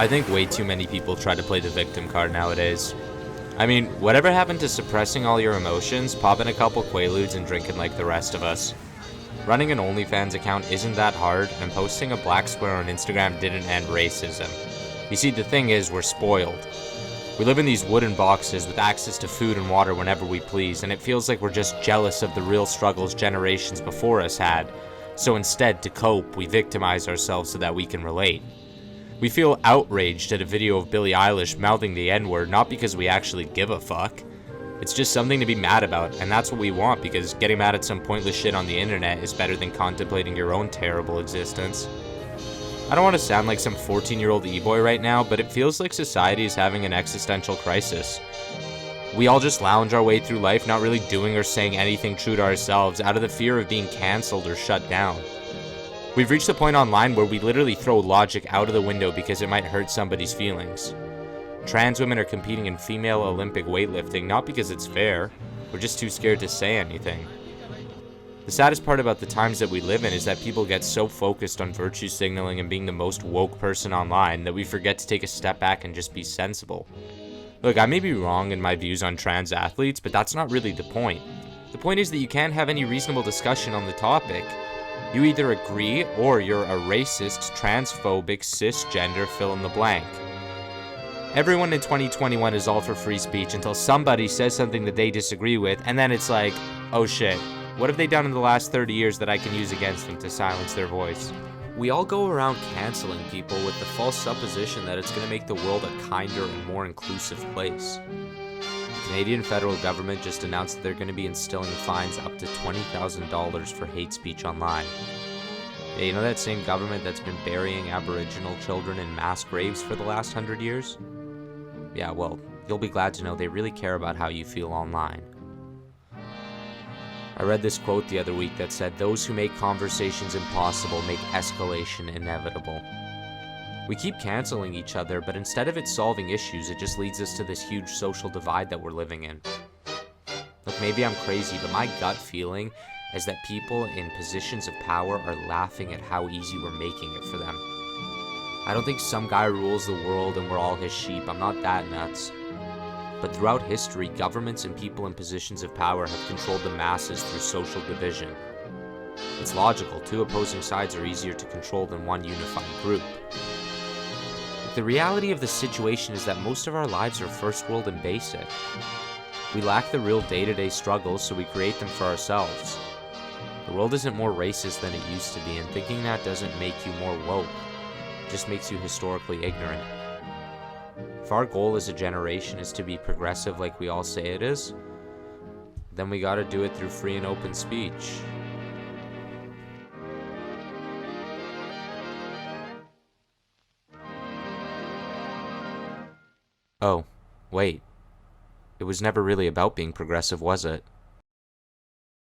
I think way too many people try to play the victim card nowadays. I mean, whatever happened to suppressing all your emotions, popping a couple Quaaludes and drinking like the rest of us? Running an OnlyFans account isn't that hard, and posting a black square on Instagram didn't end racism. You see, the thing is, we're spoiled. We live in these wooden boxes with access to food and water whenever we please, and it feels like we're just jealous of the real struggles generations before us had. So instead, to cope, we victimize ourselves so that we can relate. We feel outraged at a video of Billie Eilish mouthing the N-word, not because we actually give a fuck. It's just something to be mad about, and that's what we want, because getting mad at some pointless shit on the internet is better than contemplating your own terrible existence. I don't want to sound like some 14-year-old e-boy right now, but it feels like society is having an existential crisis. We all just lounge our way through life, not really doing or saying anything true to ourselves, out of the fear of being cancelled or shut down. We've reached the point online where we literally throw logic out of the window because it might hurt somebody's feelings. Trans women are competing in female Olympic weightlifting, not because it's fair. We're just too scared to say anything. The saddest part about the times that we live in is that people get so focused on virtue signaling and being the most woke person online that we forget to take a step back and just be sensible. Look, I may be wrong in my views on trans athletes, but that's not really the point. The point is that you can't have any reasonable discussion on the topic. You either agree or you're a racist, transphobic, cisgender fill in the blank. Everyone in 2021 is all for free speech until somebody says something that they disagree with, and then it's like, oh shit, what have they done in the last 30 years that I can use against them to silence their voice? We all go around canceling people with the false supposition that it's going to make the world a kinder and more inclusive place. The Canadian federal government just announced that they're going to be instilling fines up to $20,000 for hate speech online. Yeah, you know that same government that's been burying Aboriginal children in mass graves for the last 100 years? Yeah, well, you'll be glad to know they really care about how you feel online. I read this quote the other week that said, "Those who make conversations impossible make escalation inevitable." We keep canceling each other, but instead of it solving issues, it just leads us to this huge social divide that we're living in. Look, maybe I'm crazy, but my gut feeling is that people in positions of power are laughing at how easy we're making it for them. I don't think some guy rules the world and we're all his sheep. I'm not that nuts. But throughout history, governments and people in positions of power have controlled the masses through social division. It's logical, two opposing sides are easier to control than one unified group. The reality of the situation is that most of our lives are first world and basic. We lack the real day-to-day struggles, so we create them for ourselves. The world isn't more racist than it used to be, and thinking that doesn't make you more woke. It just makes you historically ignorant. If our goal as a generation is to be progressive like we all say it is, then we gotta do it through free and open speech. Oh, wait. It was never really about being progressive, was it?